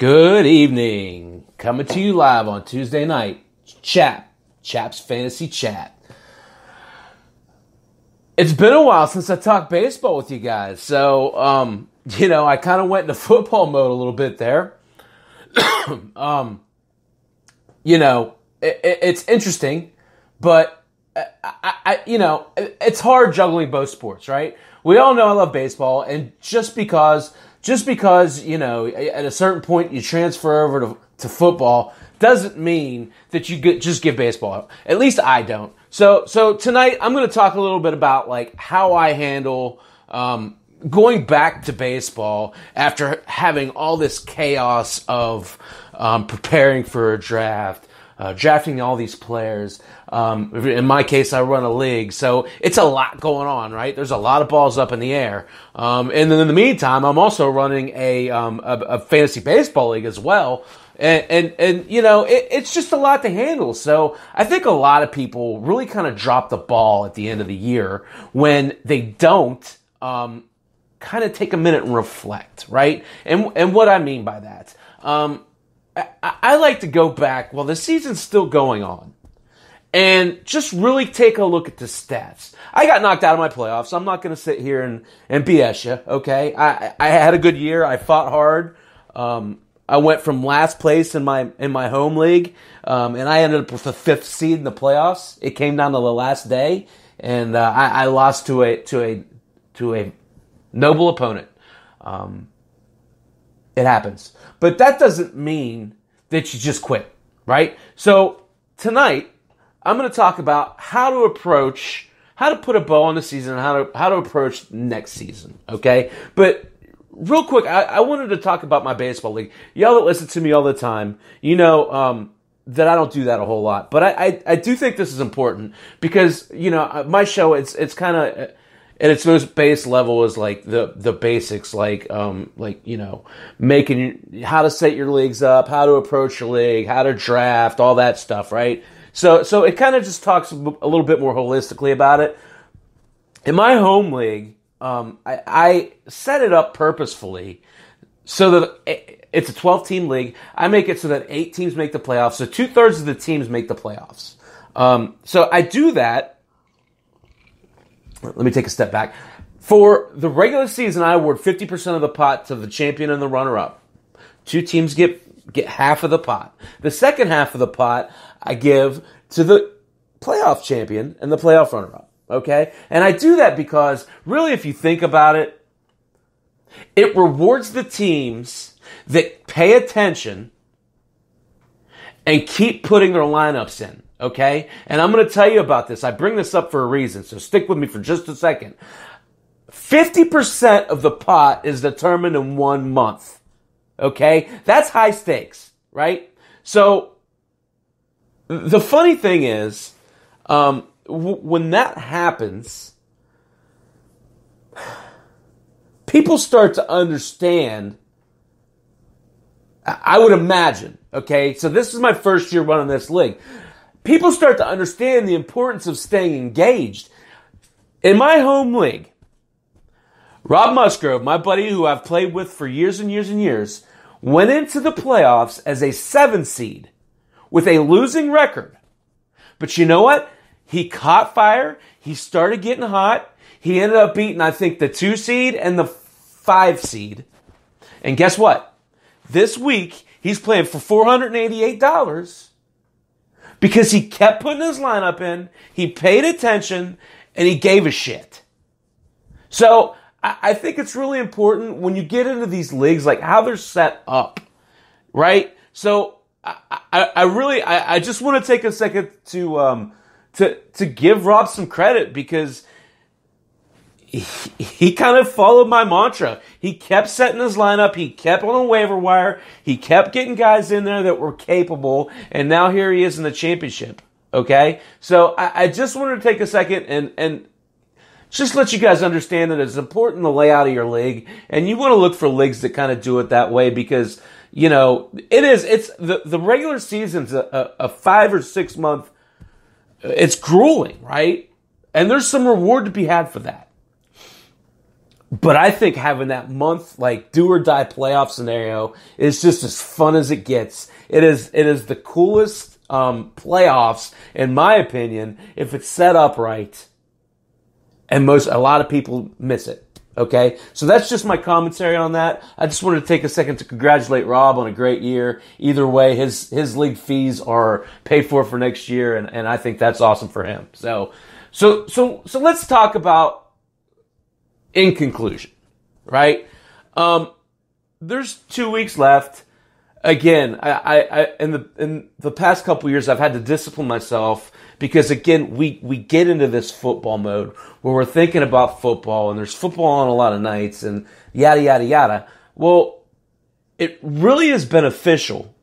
Good evening. Coming to you live on Tuesday night. Chaps Fantasy Chat. It's been a while since I talked baseball with you guys. So, I kind of went into football mode a little bit there. It's interesting, but it's hard juggling both sports, right? We all know I love baseball, and just because at a certain point you transfer over to football doesn't mean that you just give baseball up. At least I don't. So tonight I'm going to talk a little bit about like how I handle going back to baseball after having all this chaos of preparing for a draft, drafting all these players. In my case, I run a league, so it's a lot going on, right? There's a lot of balls up in the air. And then in the meantime, I'm also running a fantasy baseball league as well. And it's just a lot to handle. So I think a lot of people really kind of drop the ball at the end of the year when they don't kind of take a minute and reflect, right? And what I mean by that, I like to go back while the season's still going on and just really take a look at the stats. I got knocked out of my playoffs. I'm not going to sit here and BS you, okay? I had a good year. I fought hard. I went from last place in my home league, and I ended up with the 5th seed in the playoffs. It came down to the last day, and I lost to a noble opponent. It happens. But that doesn't mean that you just quit, right? So tonight, I'm going to talk about how to put a bow on the season and how to approach next season, okay? But real quick, I wanted to talk about my baseball league. Y'all that listen to me all the time, that I don't do that a whole lot. But I do think this is important because, my show, it's kind of at its most base level is like the basics, making how to set your leagues up, how to approach your league, how to draft, all that stuff, right? So it kind of just talks a little bit more holistically about it. In my home league, I set it up purposefully so that it's a 12-team league. I make it so that 8 teams make the playoffs, so 2/3 of the teams make the playoffs. So I do that. Let me take a step back. For the regular season, I award 50% of the pot to the champion and the runner-up. 2 teams get half of the pot. The second half of the pot I give to the playoff champion and the playoff runner-up. Okay? And I do that because, really, if you think about it, it rewards the teams that pay attention and keep putting their lineups in. Okay? And I'm going to tell you about this. I bring this up for a reason, so stick with me for just a second. 50% of the pot is determined in 1 month. Okay? That's high stakes, right? So, the funny thing is, when that happens, people start to understand, I would imagine, okay? So this is my first year running this league. People start to understand the importance of staying engaged. In my home league, Rob Musgrove, my buddy who I've played with for years and years and years, went into the playoffs as a 7 seed with a losing record. But you know what? He caught fire. He started getting hot. He ended up beating, I think, the 2 seed and the 5 seed. And guess what? This week, he's playing for $488 because he kept putting his lineup in, he paid attention, and he gave a shit. So, I think it's really important when you get into these leagues, like how they're set up, right? So, I just want to take a second to give Rob some credit because he kind of followed my mantra. He kept setting his lineup. He kept on the waiver wire. He kept getting guys in there that were capable, and now here he is in the championship. Okay, so I just wanted to take a second and just let you guys understand that it's important to lay out of your league, and you want to look for leagues that kind of do it that way because it's the regular season's a 5 or 6 month. It's grueling, right? And there's some reward to be had for that. But I think having that month, like, do or die playoff scenario is just as fun as it gets. It is the coolest playoffs, in my opinion, if it's set up right. And a lot of people miss it. Okay, so that's just my commentary on that. I just wanted to take a second to congratulate Rob on a great year. Either way, his league fees are paid for next year, and I think that's awesome for him. So let's talk about, in conclusion, right? There's 2 weeks left. Again, I in the past couple years, I've had to discipline myself because, again, we get into this football mode where we're thinking about football and there's football on a lot of nights and yada, yada, yada. Well, it really is beneficial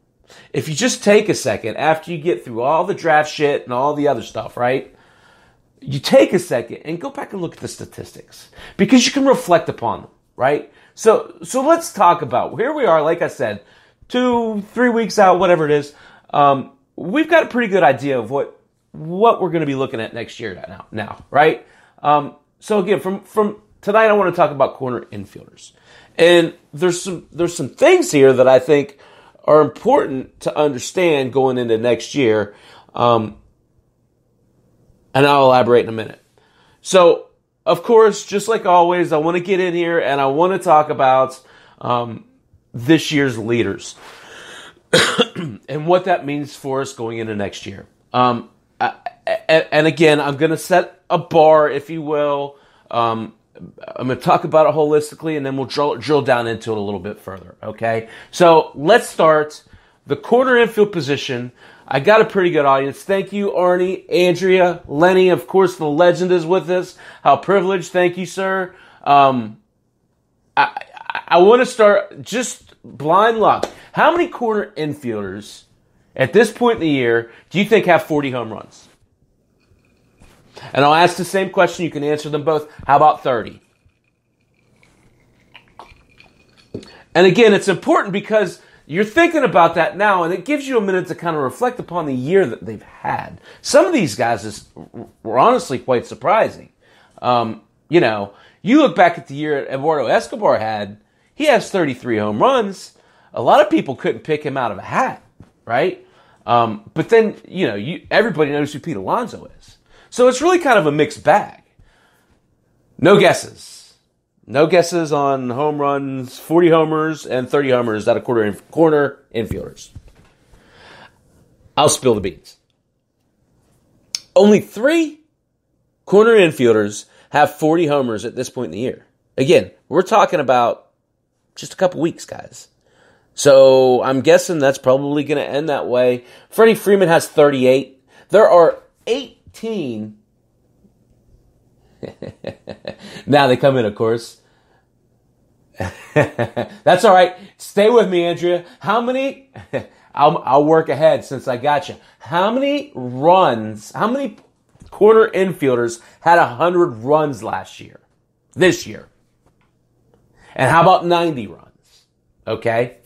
if you just take a second after you get through all the draft shit and all the other stuff, right? You take a second and go back and look at the statistics because you can reflect upon them, right? So let's talk about, here we are, like I said, 2-3 weeks out, whatever it is. We've got a pretty good idea of what we're going to be looking at next year now, right? So again, from tonight, I want to talk about corner infielders. And there's some things here that I think are important to understand going into next year. And I'll elaborate in a minute. So, of course, just like always, I want to get in here and I want to talk about this year's leaders and what that means for us going into next year. And again, I'm going to set a bar, if you will. I'm going to talk about it holistically, and then we'll drill down into it a little bit further, okay? So let's start. The corner infield position, I got a pretty good audience. Thank you, Arnie, Andrea, Lenny. Of course, the legend is with us. How privileged. Thank you, sir. I want to start just blind luck. How many corner infielders at this point in the year do you think have 40 home runs? And I'll ask the same question. You can answer them both. How about 30? And again, it's important because you're thinking about that now, and it gives you a minute to kind of reflect upon the year that they've had. Some of these guys were honestly quite surprising. You look back at the year Eduardo Escobar had, he has 33 home runs. A lot of people couldn't pick him out of a hat, right? But then, everybody knows who Pete Alonso is. So it's really kind of a mixed bag. No guesses. No guesses on home runs, 40 homers and 30 homers out of corner infielders. I'll spill the beans. Only 3 corner infielders have 40 homers at this point in the year. Again, we're talking about just a couple weeks, guys. So I'm guessing that's probably going to end that way. Freddie Freeman has 38. There are 18. Now they come in, of course. That's all right. Stay with me, Andrea. How many? I'll work ahead since I got you. How many corner infielders had 100 runs this year? And how about 90 runs? Okay.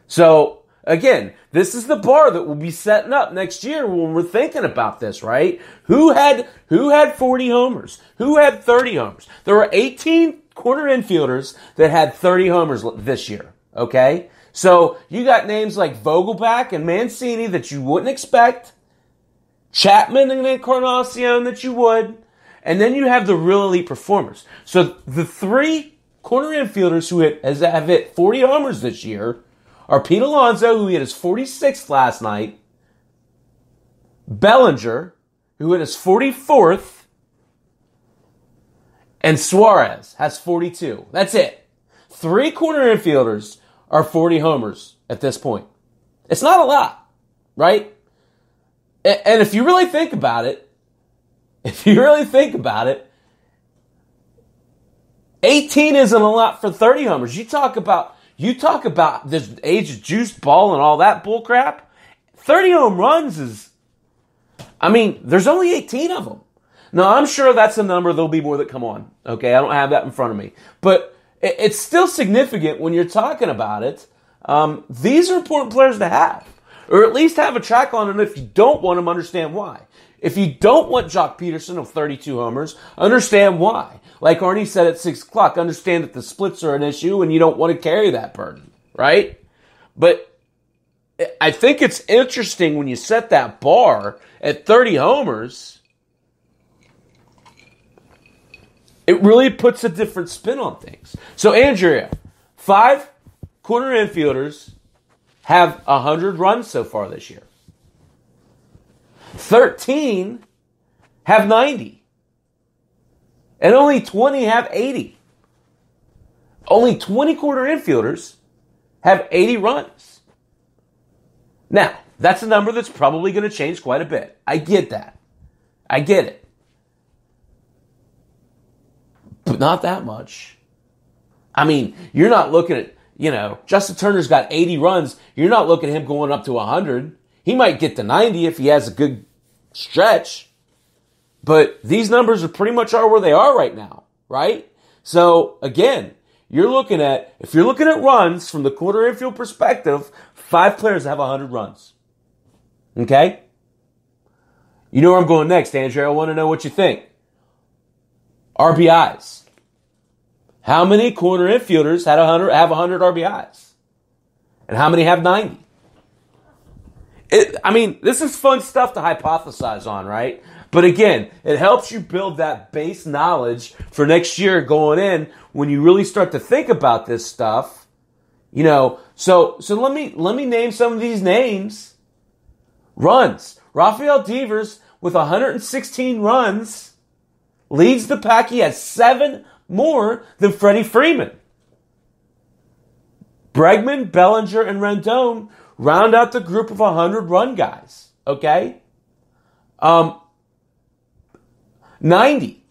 So again, this is the bar that we'll be setting up next year when we're thinking about this, right? Who had 40 homers? Who had 30 homers? There were 18 corner infielders that had 30 homers this year, okay? So you got names like Vogelback and Mancini that you wouldn't expect, Chapman and Encarnacion that you would, and then you have the real elite performers. So the 3 corner infielders who have hit 40 homers this year are Pete Alonso, who hit his 46th last night, Bellinger, who hit his 44th, and Suarez has 42. That's it. 3 corner infielders are 40 homers at this point. It's not a lot, right? And if you really think about it, 18 isn't a lot for 30 homers. You talk about this age of juice ball and all that bull crap. 30 home runs there's only 18 of them. Now, I'm sure that's a number. There'll be more that come on. Okay, I don't have that in front of me. But it's still significant when you're talking about it. These are important players to have. Or at least have a track on them. If you don't want them, understand why. If you don't want Jock Peterson of 32 homers, understand why. like Arnie said at 6 o'clock, understand that the splits are an issue and you don't want to carry that burden, right? But I think it's interesting when you set that bar at 30 homers, it really puts a different spin on things. So, Andrea, 5 corner infielders have 100 runs so far this year. 13 have 90. And only 20 have 80. Only 20 corner infielders have 80 runs. Now, that's a number that's probably going to change quite a bit. I get that. I get it. But not that much. I mean, you're not looking at, Justin Turner's got 80 runs. You're not looking at him going up to 100. He might get to 90 if he has a good stretch. But these numbers are pretty much where they are right now, right? So, again, if you're looking at runs from the corner infield perspective, 5 players have 100 runs. Okay? You know where I'm going next, Andrew. I want to know what you think. RBIs. How many corner infielders have 100 RBIs? And how many have 90? This is fun stuff to hypothesize on, right? But again, it helps you build that base knowledge for next year going in when you really start to think about this stuff. So let me name some of these names. Runs. Rafael Devers with 116 runs leads the pack. He has 7 more than Freddie Freeman. Bregman, Bellinger, and Rendon round out the group of 100-run guys. Okay? 90.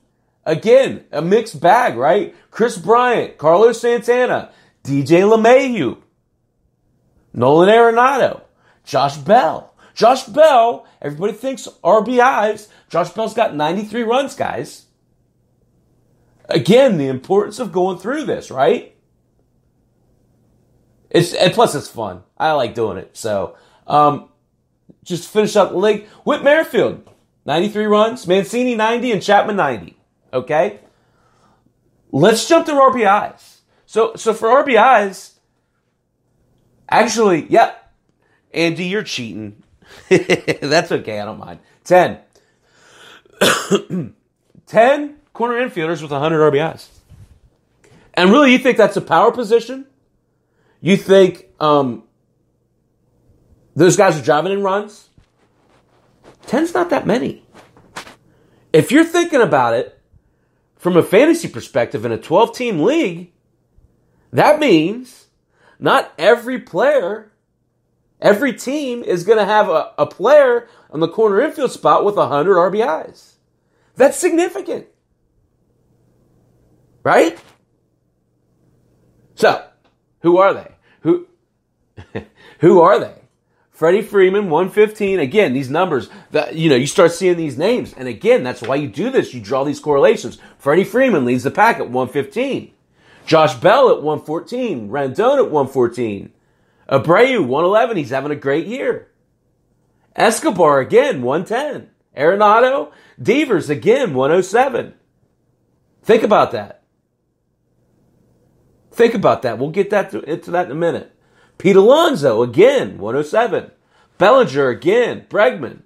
Again, a mixed bag, right? Chris Bryant, Carlos Santana, DJ LeMahieu, Nolan Arenado, Josh Bell. Josh Bell, everybody thinks RBIs. Josh Bell's got 93 runs, guys. Again, the importance of going through this, right? And plus it's fun. I like doing it. So, just to finish up the league. Whit Merrifield, 93 runs. Mancini, 90. And Chapman, 90. Okay? Let's jump to RBIs. So for RBIs, actually, yep. Andy, you're cheating. That's okay. I don't mind. 10. 10 corner infielders with 100 RBIs. And really, you think that's a power position? You think those guys are driving in runs? 10's not that many. If you're thinking about it from a fantasy perspective in a 12-team league, that means not every player, every team is going to have a player on the corner infield spot with 100 RBIs. That's significant. Right? So, who are they? Who are they? Freddie Freeman, 115. Again, these numbers, you start seeing these names. And again, that's why you do this. You draw these correlations. Freddie Freeman leads the pack at 115. Josh Bell at 114. Rendon at 114. Abreu, 111. He's having a great year. Escobar, again, 110. Arenado, Devers, again, 107. Think about that. Think about that. We'll get into that in a minute. Pete Alonso, again, 107. Bellinger, again. Bregman.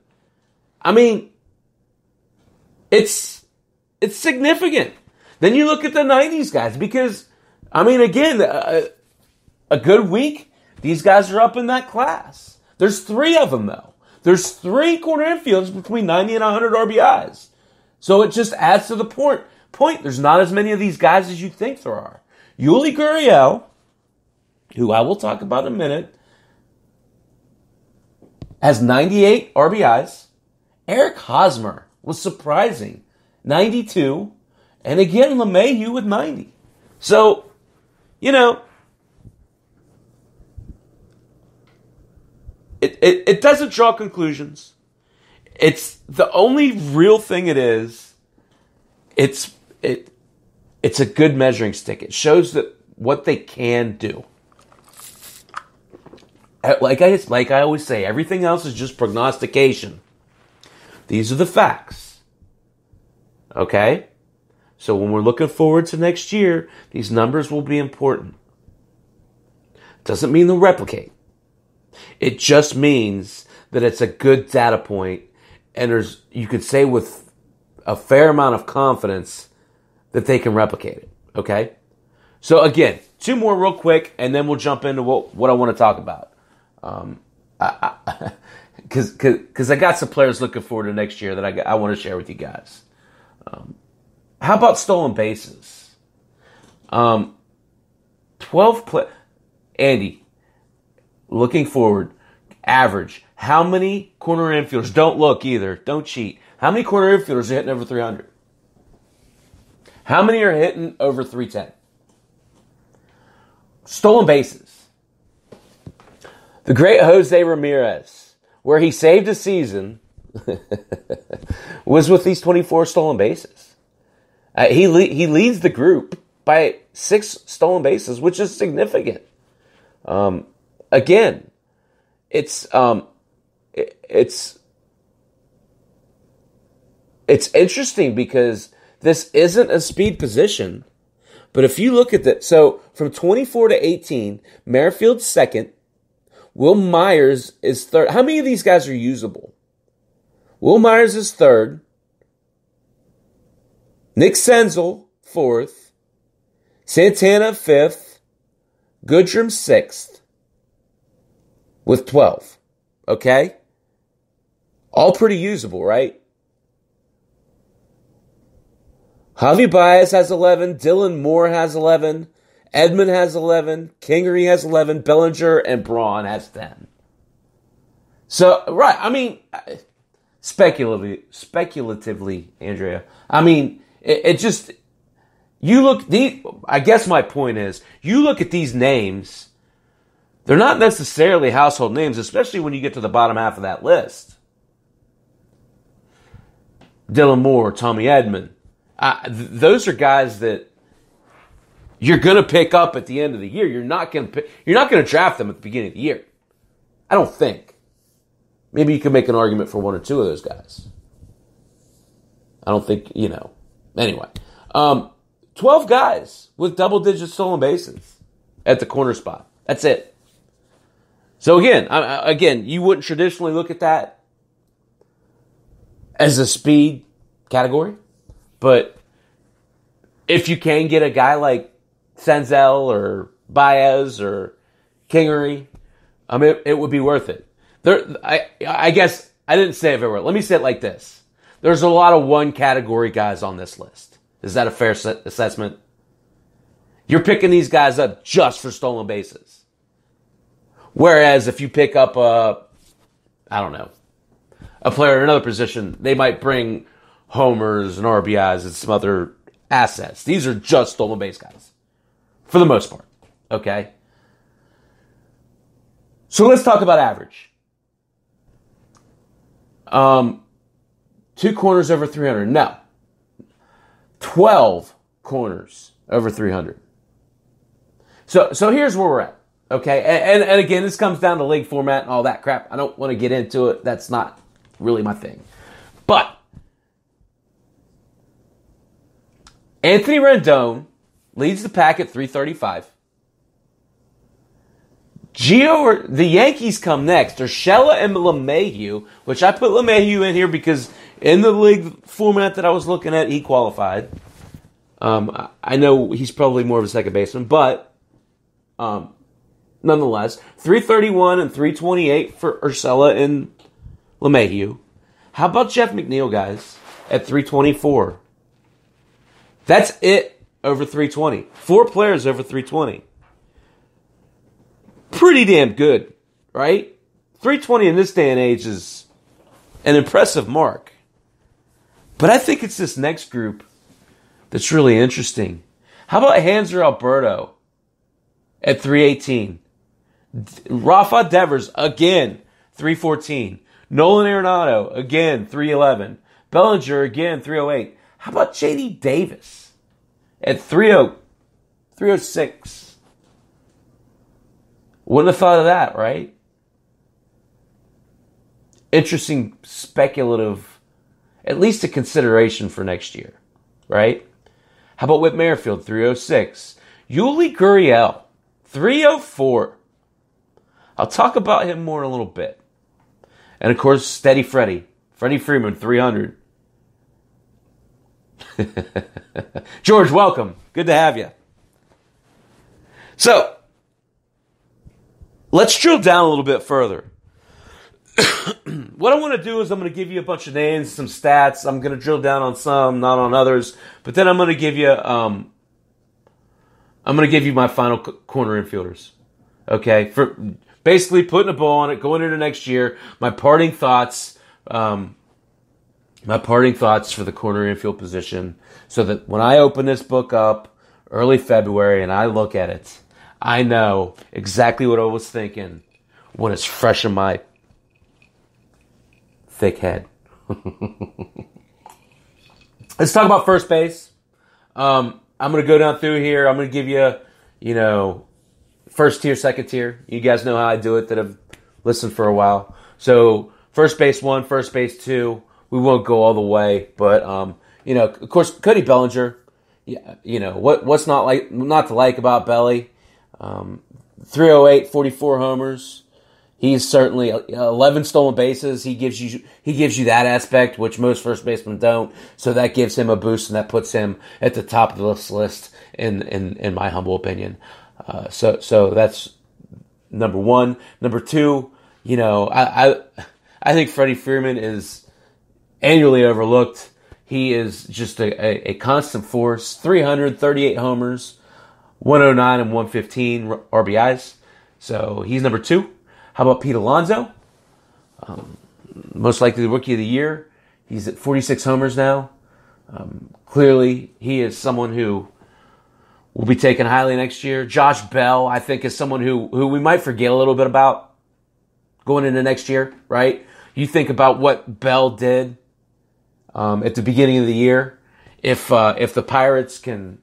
It's significant. Then you look at the 90s guys because, again, a good week, these guys are up in that class. There's 3 of them, though. There's 3 corner infielders between 90 and 100 RBIs. So it just adds to the point. There's not as many of these guys as you think there are. Yuli Gurriel, who I will talk about in a minute, has 98 RBIs. Eric Hosmer was surprising, 92. And again, LeMahieu with 90. So, it doesn't draw conclusions. It's the only real thing it is. It's a good measuring stick. It shows that what they can do. Like I always say, everything else is just prognostication. These are the facts. Okay? So when we're looking forward to next year, these numbers will be important. Doesn't mean they'll replicate. It just means that it's a good data point, and you could say with a fair amount of confidence that they can replicate it. Okay? So again, 2 more real quick, and then we'll jump into what I want to talk about. Because I got some players looking forward to next year that I want to share with you guys. How about stolen bases? 12 Andy, looking forward, average. How many corner infielders? Don't look either. Don't cheat. How many corner infielders are hitting over 300? How many are hitting over 310? Stolen bases. The great Jose Ramirez, where he saved a season, was with these 24 stolen bases. He leads the group by 6 stolen bases, which is significant. Again, it's interesting because this isn't a speed position, but if you look at that, so from 24 to 18, Merrifield's second, Will Myers is third. How many of these guys are usable? Will Myers is third. Nick Senzel, fourth. Santana, fifth. Goodrum, sixth. With 12. Okay? All pretty usable, right? Javi Baez has 11. Dylan Moore has 11. Edmund has 11. Kingery has 11. Bellinger and Braun has 10. So, right, I mean, speculatively, Andrea, I mean, it just, I guess my point is, you look at these names, they're not necessarily household names, especially when you get to the bottom half of that list. Dylan Moore, Tommy Edman. Those are guys that you're going to pick up at the end of the year. You're not going to draft them at the beginning of the year. I don't think. Maybe you can make an argument for 1 or 2 of those guys. I don't think, Anyway, 12 guys with double-digit stolen bases at the corner spot. That's it. So again, you wouldn't traditionally look at that as a speed category, but if you can get a guy like Senzel or Baez or Kingery, it would be worth it. I guess I didn't say it very well. Let me say it like this. There's a lot of one-category guys on this list. Is that a fair assessment? You're picking these guys up just for stolen bases. Whereas if you pick up a player in another position, they might bring homers and RBIs and some other assets. These are just stolen base guys. For the most part. Okay? So let's talk about average. 2 corners over 300. No. 12 corners over 300. So here's where we're at. Okay? And again, this comes down to league format and all that crap. I don't want to get into it. That's not really my thing. But Anthony Rendon leads the pack at 335. The Yankees come next. Urshela and LeMahieu, which I put LeMahieu in here because in the league format that I was looking at, he qualified. I know he's probably more of a second baseman, but nonetheless, 331 and 328 for Urshela and LeMahieu. How about Jeff McNeil, guys, at 324? That's it over 320. 4 players over 320. Pretty damn good, right? 320 in this day and age is an impressive mark. But I think it's this next group that's really interesting. How about Hanser Alberto at 318? Rafa Devers, again, 314. Nolan Arenado, again, 311. Bellinger, again, 308. How about J.D. Davis at 306? Wouldn't have thought of that, right? Interesting, speculative, at least a consideration for next year, right? How about Whit Merrifield, 306? Yuli Gurriel, 304. I'll talk about him more in a little bit. And of course, Steady Freddie Freeman, 300. George, welcome. Good to have you. So, let's drill down a little bit further. What I want to do is I'm going to give you a bunch of names, some stats. I'm going to drill down on some, not on others. But then I'm going to give you my final corner infielders. Okay, for basically putting a bow on it, going into next year. My parting thoughts. For the corner infield position, so that when I open this book up early February and I look at it, I know exactly what I was thinking when it's fresh in my thick head. Let's talk about first base. I'm going to go down through here. I'm going to give you, first tier, second tier. You guys know how I do it that have listened for a while. So first base 1, first base 2. We won't go all the way, but of course, Cody Bellinger. Yeah, what's not to like about Belly? 308, 44 homers. He's certainly 11 stolen bases. He gives you that aspect, which most first basemen don't. So that gives him a boost, and that puts him at the top of the list in my humble opinion. So that's number 1. Number 2, I think Freddie Freeman is annually overlooked. He is just a constant force. 338 homers, 109 and 115 RBIs. So he's number 2. How about Pete Alonso? Most likely the rookie of the year. He's at 46 homers now. Clearly, he is someone who will be taken highly next year. Josh Bell, I think, is someone who we might forget a little bit about going into next year, right? You think about what Bell did at the beginning of the year. If the Pirates can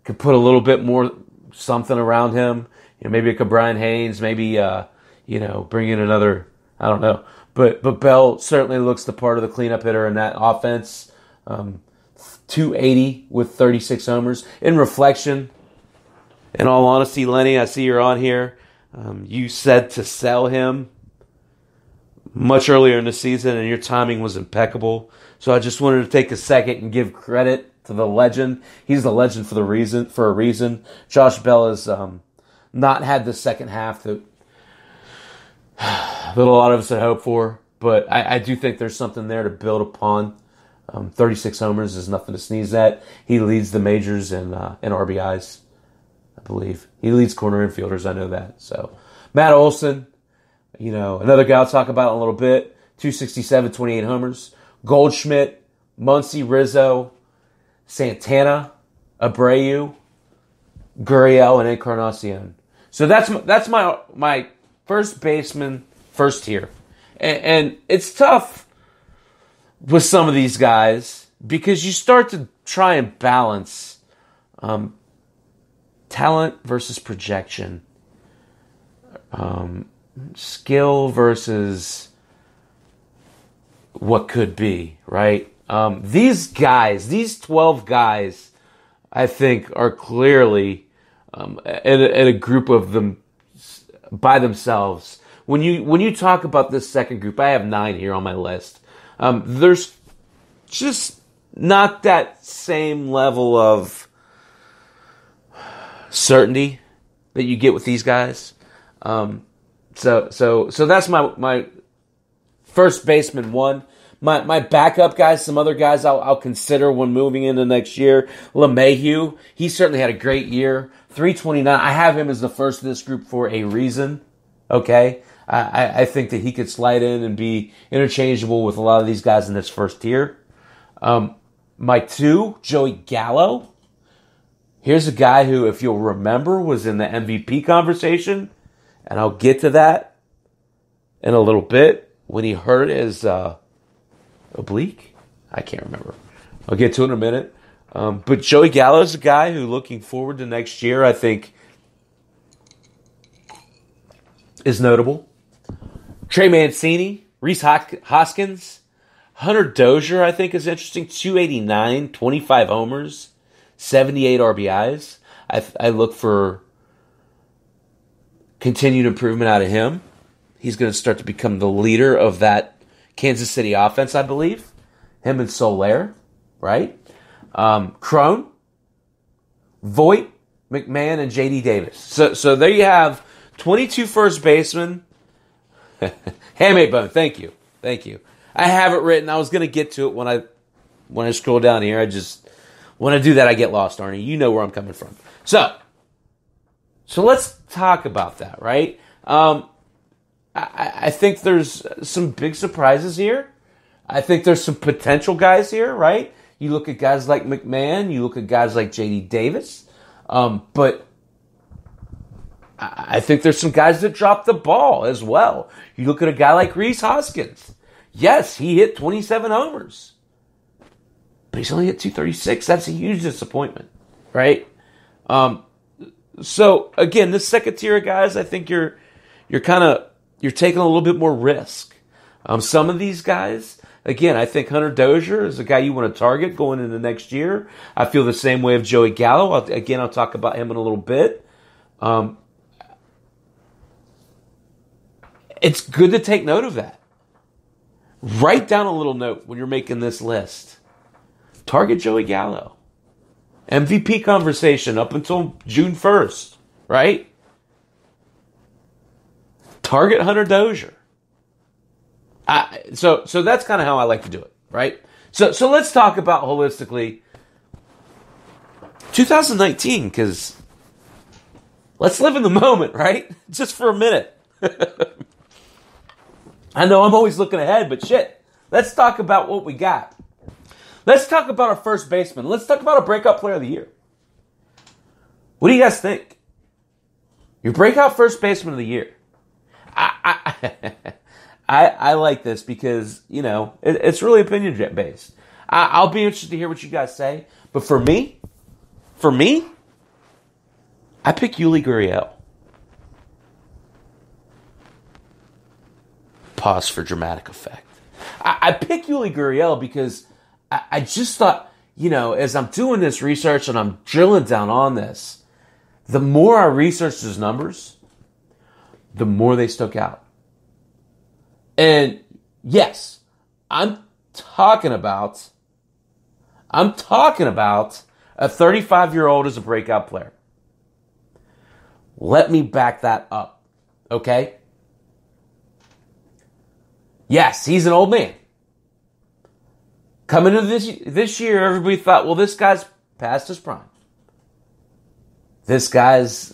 put a little bit more something around him, maybe a Brian Haynes, maybe bring in another, I don't know. But Bell certainly looks the part of the cleanup hitter in that offense. 280 with 36 homers. In reflection, in all honesty, Lenny, I see you're on here. You said to sell him much earlier in the season, and your timing was impeccable. So I just wanted to take a second and give credit to the legend. He's the legend for a reason. Josh Bell has not had the second half that a lot of us had hoped for, but I do think there's something there to build upon. 36 homers is nothing to sneeze at. He leads the majors in RBIs, I believe. He leads corner infielders, I know that. So Matt Olson, another guy I'll talk about in a little bit. 267, 28 homers. Goldschmidt, Muncy, Rizzo, Santana, Abreu, Gurriel, and Encarnacion. So that's my first baseman, first tier. And it's tough with some of these guys because you start to try and balance talent versus projection, skill versus what could be, right? These 12 guys, I think, are clearly in a group of them by themselves. When you talk about this second group, I have 9 here on my list. There's just not that same level of certainty that you get with these guys. So that's my first baseman 1. My backup guys, some other guys I'll consider when moving into next year. LeMahieu, he certainly had a great year. 329. I have him as the first of this group for a reason. Okay? I think that he could slide in and be interchangeable with a lot of these guys in this first tier. My 2, Joey Gallo. Here's a guy who, if you'll remember, was in the MVP conversation. And I'll get to that in a little bit when he hurt his oblique. I can't remember. I'll get to it in a minute. But Joey Gallo is a guy who, looking forward to next year, I think is notable. Trey Mancini, Reese Hoskins, Hunter Dozier, I think is interesting. 289, 25 homers, 78 RBIs. I look for continued improvement out of him. He's going to start to become the leader of that Kansas City offense, I believe. Him and Soler, right? Crone, Voit, McMahon, and J.D. Davis. So there you have 22 first basemen. Handmade bone, thank you. I have it written. I was going to get to it when I scroll down here. When I do that, I get lost, Arnie. You know where I'm coming from. So let's talk about that, right? I think there's some big surprises here. I think there's some potential guys here, right? You look at guys like McMahon. You look at guys like J.D. Davis. But I think there's some guys that drop the ball as well. You look at a guy like Rhys Hoskins. Yes, he hit 27 homers. But he's only hit 236. That's a huge disappointment, right? So, again, this second tier of guys, I think you're taking a little bit more risk. Some of these guys, again, I think Hunter Dozier is a guy you want to target going into next year. I feel the same way of Joey Gallo. I'll talk about him in a little bit. It's good to take note of that. Write down a little note when you're making this list. Target Joey Gallo. MVP conversation up until June 1st, right? Target Hunter Dozier. So that's kind of how I like to do it, right? So let's talk about holistically 2019, because let's live in the moment, right? Just for a minute. I know I'm always looking ahead, but shit. Let's talk about what we got. Let's talk about our first baseman. Let's talk about a breakout player of the year. What do you guys think? Your breakout first baseman of the year. I like this because, it's really opinion based. I'll be interested to hear what you guys say. But for me, I pick Yuli Gurriel. Pause for dramatic effect. I pick Yuli Gurriel because I just thought, as I'm doing this research and I'm drilling down on this, the more I researched his numbers, the more they stuck out. And yes, I'm talking about a 35-year-old as a breakout player. Let me back that up, okay? Yes, he's an old man. Coming into this year, everybody thought, well, this guy's past his prime. This guy's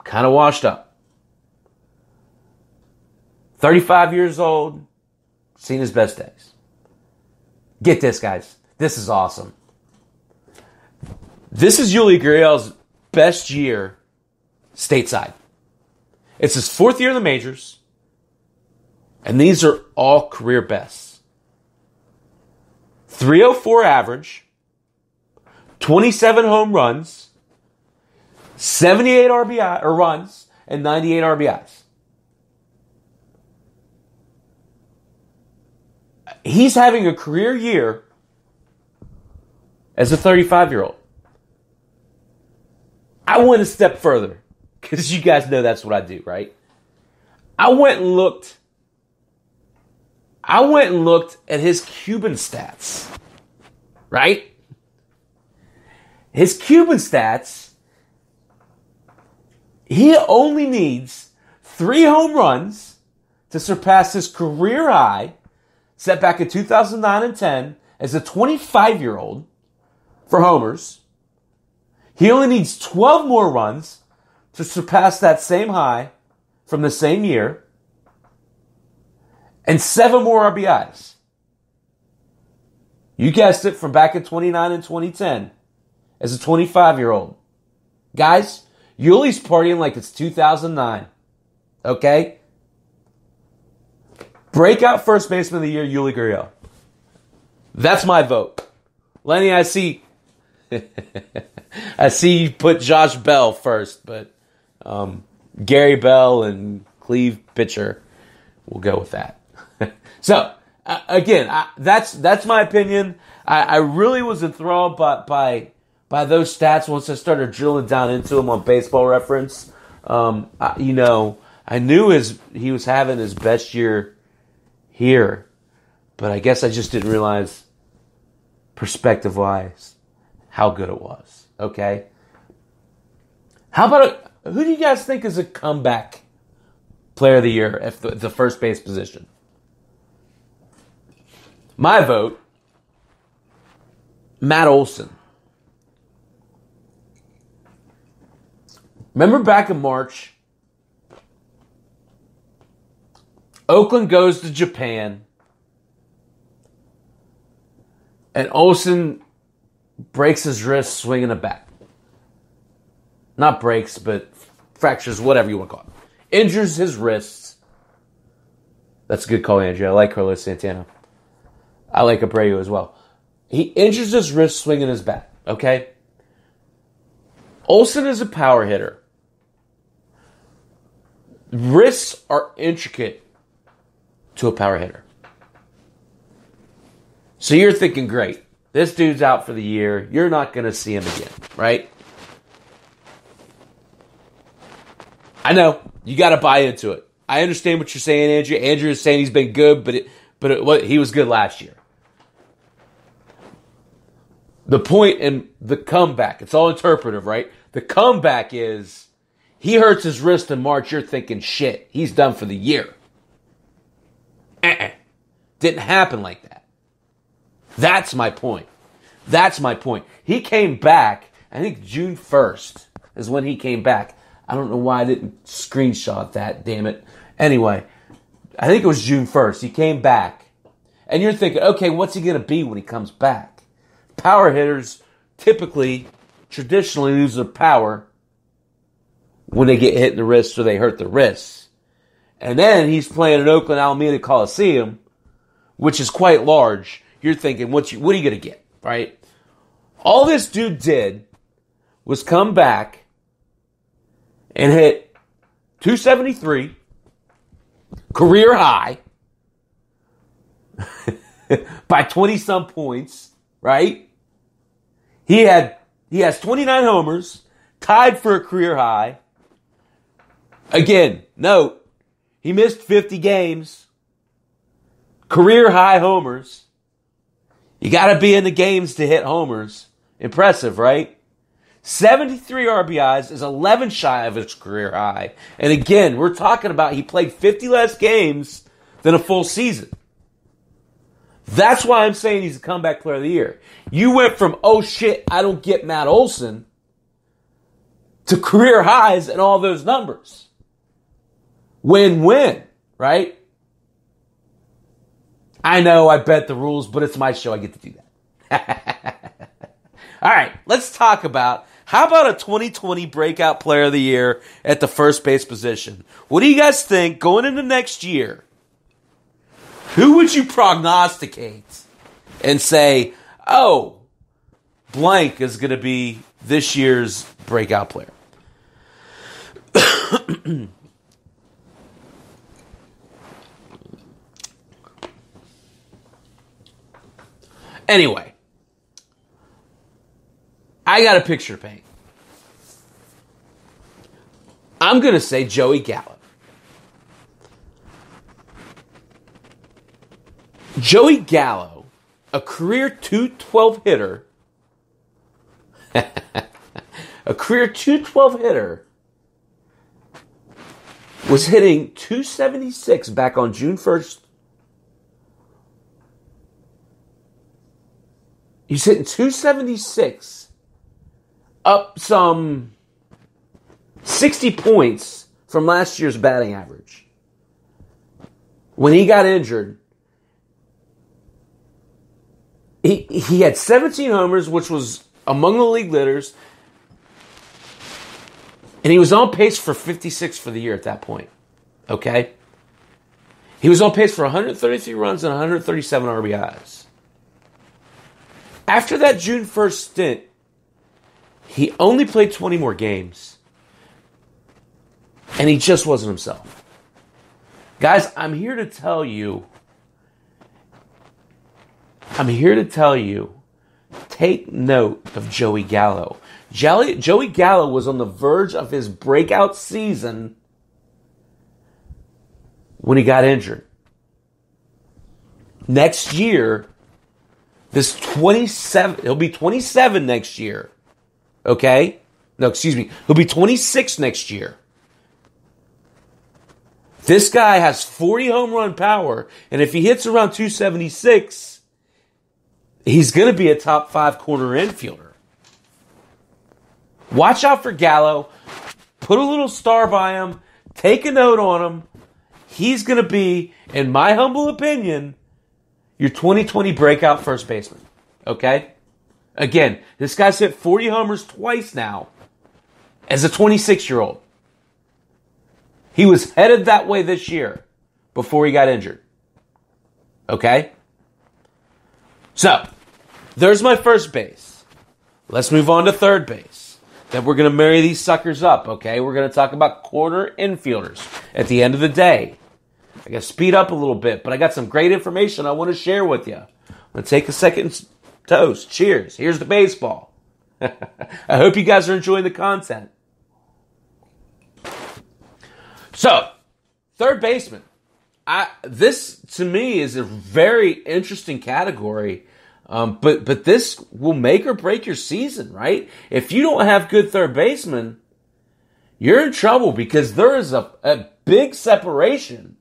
kind of washed up. 35 years old, seen his best days. Get this, guys. This is awesome. This is Yuli Gurriel's best year stateside. It's his fourth year in the majors. And these are all career bests. 304 average, 27 home runs, 78 RBI or runs, and 98 RBIs. He's having a career year as a 35-year-old. I went a step further because you guys know that's what I do, right? I went and looked at his Cuban stats, right? His Cuban stats, he only needs 3 home runs to surpass his career high set back in 2009 and 10 as a 25-year-old for homers. He only needs 12 more runs to surpass that same high from the same year. And 7 more RBIs. You guessed it, from back in 29 and 2010 as a 25-year-old. Guys, Yuli's partying like it's 2009. Okay? Breakout first baseman of the year, Yuli Gurriel. That's my vote. Lenny, I see you put Josh Bell first, but Gary Bell and Cleve Pitcher, we'll go with that. So, again, that's my opinion. I really was enthralled by by those stats once I started drilling down into him on Baseball Reference. I knew he was having his best year here, but I guess I just didn't realize perspective-wise how good it was. Okay? How about who do you guys think is a comeback player of the year at the first base position? My vote, Matt Olson. Remember back in March, Oakland goes to Japan, and Olson breaks his wrist swinging a bat. Not breaks, but fractures, whatever you want to call it. Injures his wrists. That's a good call, Andrew. I like Carlos Santana. I like Abreu as well. He injures his wrist swinging his bat, okay? Olson is a power hitter. Wrists are intricate to a power hitter. So you're thinking, great, this dude's out for the year. You're not going to see him again, right? I know. You got to buy into it. I understand what you're saying, Andrew. Andrew is saying he's been good, but he was good last year. The point in the comeback, it's all interpretive, right? The comeback is he hurts his wrist in March. You're thinking, shit, he's done for the year. Didn't happen like that. That's my point. That's my point. He came back, I think June 1st is when he came back. I don't know why I didn't screenshot that, damn it. Anyway, I think it was June 1st. He came back. And you're thinking, okay, what's he going to be when he comes back? Power hitters typically, traditionally lose their power when they get hit in the wrist or they hurt the wrists. And then he's playing at Oakland Alameda Coliseum, which is quite large. You're thinking, what are you going to get, right? All this dude did was come back and hit 273, career high, by 20-some points, right? He has 29 homers, tied for a career high. Again, note, he missed 50 games, career high homers. You got to be in the games to hit homers. Impressive, right? 73 RBIs is 11 shy of his career high. And again, we're talking about he played 50 less games than a full season. That's why I'm saying he's a comeback player of the year. You went from, oh shit, I don't get Matt Olson, to career highs and all those numbers. Win-win, right? I know I bet the rules, but it's my show. I get to do that. All right, let's talk about, how about a 2020 breakout player of the year at the first base position? What do you guys think going into next year? Who would you prognosticate and say, oh, blank is going to be this year's breakout player? Anyway, I got a picture to paint. I'm going to say Joey Gallo. Joey Gallo, a career .212 hitter, was hitting 276 back on June 1st. He's hitting 276, up some 60 points from last year's batting average. When he got injured, he had 17 homers, which was among the league leaders, and he was on pace for 56 for the year at that point. Okay? He was on pace for 133 runs and 137 RBIs. After that June 1st stint, he only played 20 more games, and he just wasn't himself. Guys, I'm here to tell you, take note of Joey Gallo. Joey Gallo was on the verge of his breakout season when he got injured. Next year, he'll be 27 next year. Okay? No, excuse me. He'll be 26 next year. This guy has 40 home run power, and if he hits around 276, he's going to be a top 5 corner infielder. Watch out for Gallo. Put a little star by him. Take a note on him. He's going to be, in my humble opinion, your 2020 breakout first baseman. Okay? Again, this guy's hit 40 homers twice now as a 26-year-old. He was headed that way this year before he got injured. Okay? So, there's my first base. Let's move on to third base. Then we're going to marry these suckers up, okay? We're going to talk about corner infielders at the end of the day. I got to speed up a little bit, but I got some great information I want to share with you. I'm going to take a second toast. Cheers. Here's the baseball. I hope you guys are enjoying the content. So, third baseman. This, to me, is a very interesting category. But this will make or break your season, right? If you don't have good third baseman, you're in trouble because there is a big separation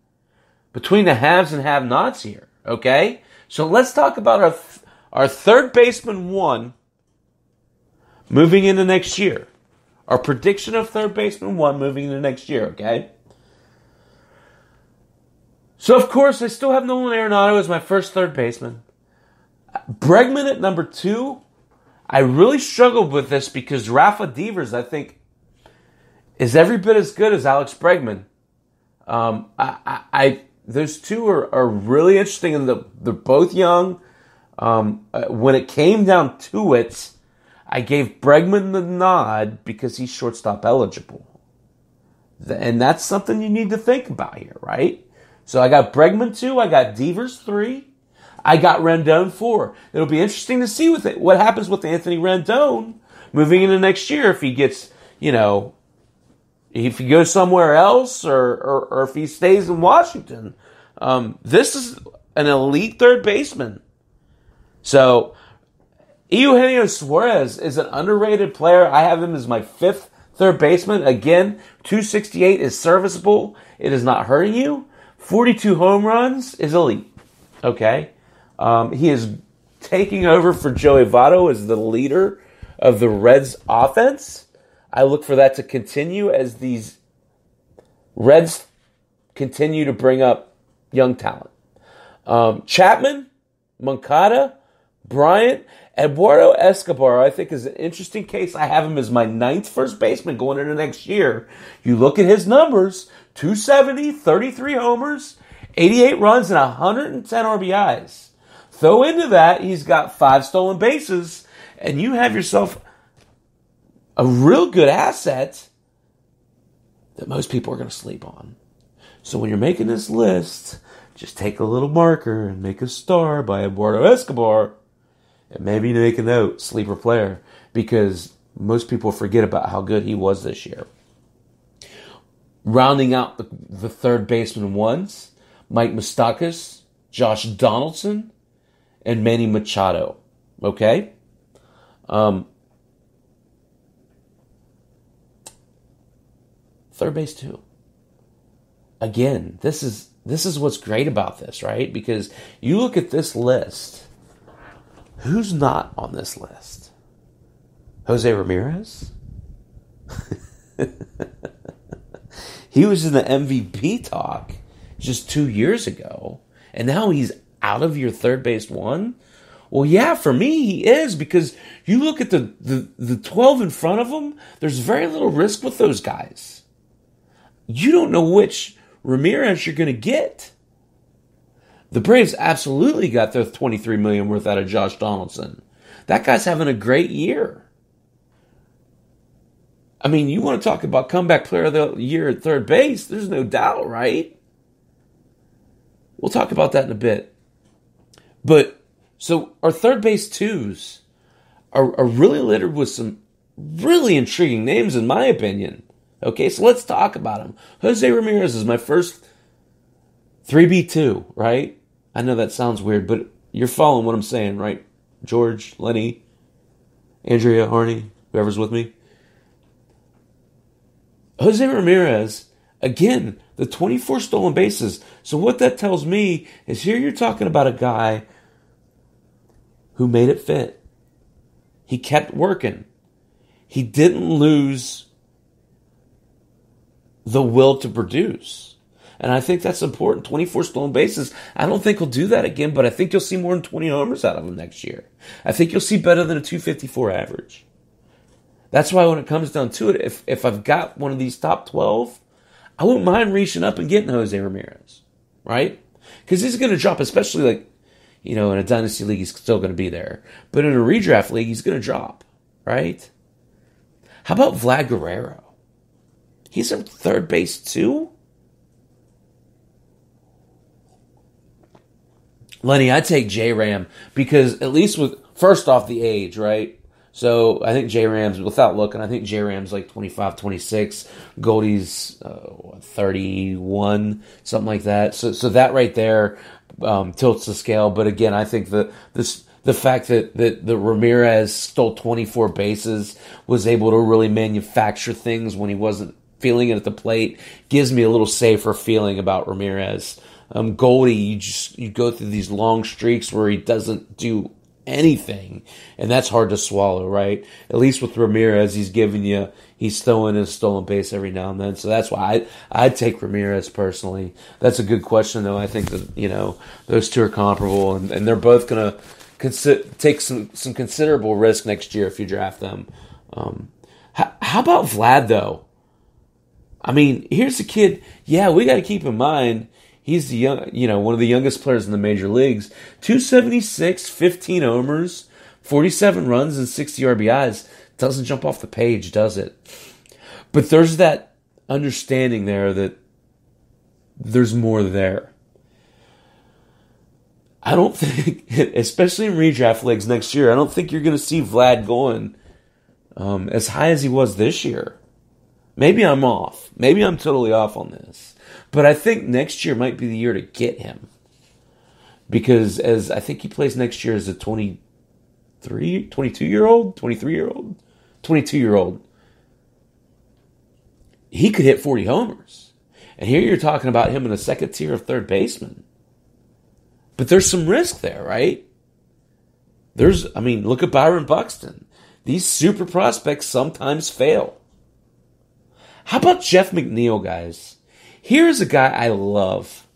between the haves and have-nots here, okay? So let's talk about our third baseman 1 moving into next year. Our prediction of third baseman 1 moving into next year, okay? So, of course, I still have Nolan Arenado as my first third baseman. Bregman at number 2, I really struggled with this because Rafa Devers, I think, is every bit as good as Alex Bregman. Those two are really interesting, and they're both young. When it came down to it, I gave Bregman the nod because he's shortstop eligible. And that's something you need to think about here, right? So I got Bregman 2, I got Devers 3, I got Rendon 4. It'll be interesting to see what happens with Anthony Rendon moving into next year if he gets, if he goes somewhere else or if he stays in Washington. This is an elite third baseman. So, Eugenio Suarez is an underrated player. I have him as my 5th third baseman. Again, 268 is serviceable. It is not hurting you. 42 home runs is elite. Okay? He is taking over for Joey Votto as the leader of the Reds offense. I look for that to continue as these Reds continue to bring up young talent. Chapman, Moncada, Bryant, Eduardo Escobar, I think, is an interesting case. I have him as my 9th first baseman going into next year. You look at his numbers, 270, 33 homers, 88 runs, and 110 RBIs. Throw into that, he's got 5 stolen bases, and you have yourself a real good asset that most people are going to sleep on. So when you're making this list, just take a little marker and make a star by Eduardo Escobar, and maybe make a note, sleeper player, because most people forget about how good he was this year. Rounding out the third baseman ones, Mike Moustakas, Josh Donaldson, and Manny Machado. Okay? Third base 2. Again, this is what's great about this, right? Because you look at this list, who's not on this list? Jose Ramirez? He was in the MVP talk just 2 years ago, and now he's out of your third base 1? Well, yeah, for me, he is, because you look at the 12 in front of him, there's very little risk with those guys. You don't know which Ramirez you're going to get. The Braves absolutely got their $23 million worth out of Josh Donaldson. That guy's having a great year. I mean, you want to talk about comeback player of the year at third base, there's no doubt, right? We'll talk about that in a bit. But, so our third base 2s, are really littered with some really intriguing names, in my opinion. Okay, so let's talk about them. Jose Ramirez is my first 3B2, right? I know that sounds weird, but you're following what I'm saying, right? George, Lenny, Andrea, Arnie, whoever's with me. Jose Ramirez, again, the 24 stolen bases. So what that tells me is here you're talking about a guy who made it fit. He kept working. He didn't lose the will to produce. And I think that's important. 24 stolen bases. I don't think he'll do that again, but I think you'll see more than 20 homers out of him next year. I think you'll see better than a 254 average. That's why when it comes down to it, if I've got one of these top 12, I wouldn't mind reaching up and getting Jose Ramirez, right? Because he's going to drop, especially like, in a dynasty league, he's still going to be there. But in a redraft league, he's going to drop, right? How about Vlad Guerrero? He's at third base too? Lenny, I take J-Ram because at least with, first off, the age, right? So I think J-Ram's, without looking, I think J-Ram's like 25, 26. Goldie's 31, something like that. So that right there tilts the scale. But again, I think the fact that the Ramirez stole 24 bases, was able to really manufacture things when he wasn't feeling it at the plate, gives me a little safer feeling about Ramirez. Goldie, you go through these long streaks where he doesn't do anything, and that's hard to swallow, right? At least with Ramirez, he's throwing in a stolen base every now and then. So that's why I'd take Ramirez personally. That's a good question, though. I think that those two are comparable, and they're both gonna take some considerable risk next year if you draft them. How about Vlad though? I mean, here's a kid. Yeah, we got to keep in mind he's one of the youngest players in the major leagues. 276, 15 homers, 47 runs, and 60 RBIs. Doesn't jump off the page, does it? But there's that understanding there that there's more there. I don't think, especially in redraft leagues next year, I don't think you're going to see Vlad going as high as he was this year. Maybe I'm off. Maybe I'm totally off on this. But I think next year might be the year to get him. Because as I think he plays next year as a 22-year-old. He could hit 40 homers. And here you're talking about him in a second tier of third baseman. But there's some risk there, right? Look at Byron Buxton. These super prospects sometimes fail. How about Jeff McNeil, guys? Here's a guy I love.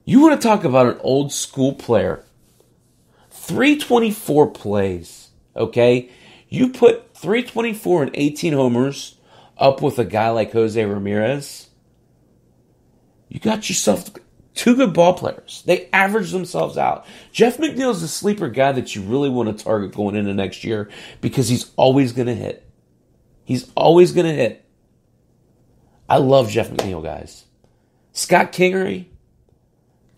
You want to talk about an old school player. 324 plays, okay? You put 324 and 18 homers up with a guy like Jose Ramirez, you got yourself two good ball players. They average themselves out. Jeff McNeil is a sleeper guy that you really want to target going into next year because he's always going to hit. He's always going to hit. I love Jeff McNeil, guys. Scott Kingery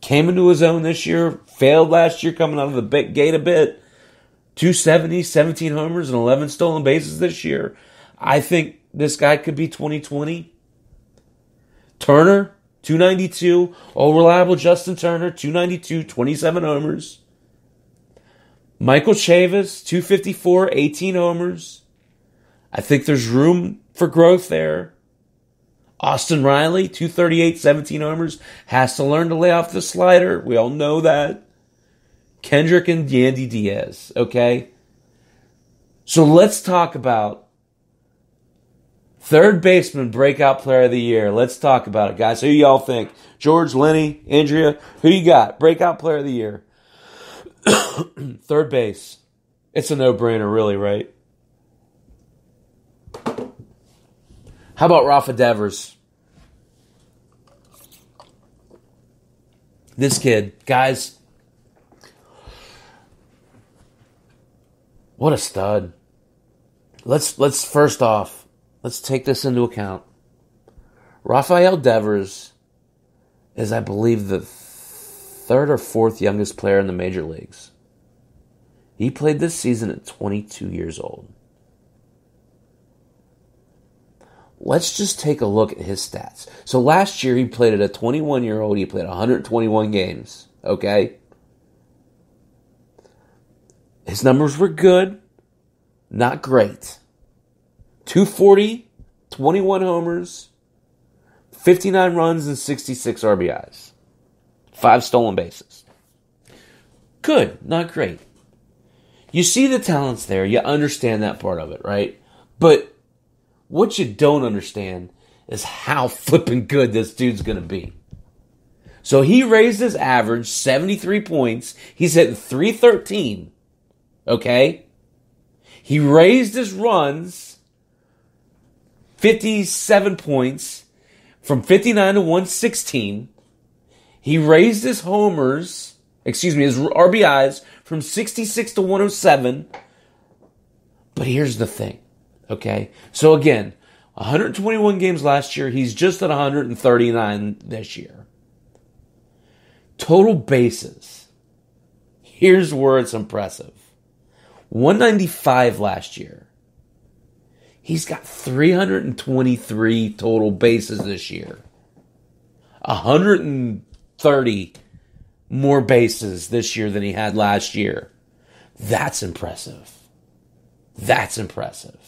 came into his own this year, failed last year coming out of the gate a bit. 270, 17 homers, and 11 stolen bases this year. I think this guy could be 2020. Turner, 292. All reliable Justin Turner, 292, 27 homers. Michael Chavis, 254, 18 homers. I think there's room for growth there. Austin Riley, 238, 17 homers. Has to learn to lay off the slider. We all know that. Kendrick and Yandy Diaz, okay? So let's talk about third baseman breakout player of the year. Let's talk about it, guys. Who y'all think? George, Lenny, Andrea, who you got? Breakout player of the year. Third base. It's a no-brainer, really, right? How about Rafa Devers? This kid, guys, what a stud. Let's first off, let's take this into account. Rafael Devers is, I believe, the third or fourth youngest player in the major leagues. He played this season at 22 years old. Let's just take a look at his stats. So last year he played at a 21-year-old. He played 121 games. Okay? His numbers were good. Not great. 240, 21 homers, 59 runs, and 66 RBIs. 5 stolen bases. Good, not great. You see the talents there. You understand that part of it, right? But what you don't understand is how flippin' good this dude's going to be. So he raised his average 73 points. He's hitting .313. Okay? He raised his runs 57 points from 59 to 116. He raised his homers, his RBIs from 66 to 107. But here's the thing. Okay, so again, 121 games last year. He's just at 139 this year. Total bases. Here's where it's impressive. 195 last year. He's got 323 total bases this year. 130 more bases this year than he had last year. That's impressive. That's impressive.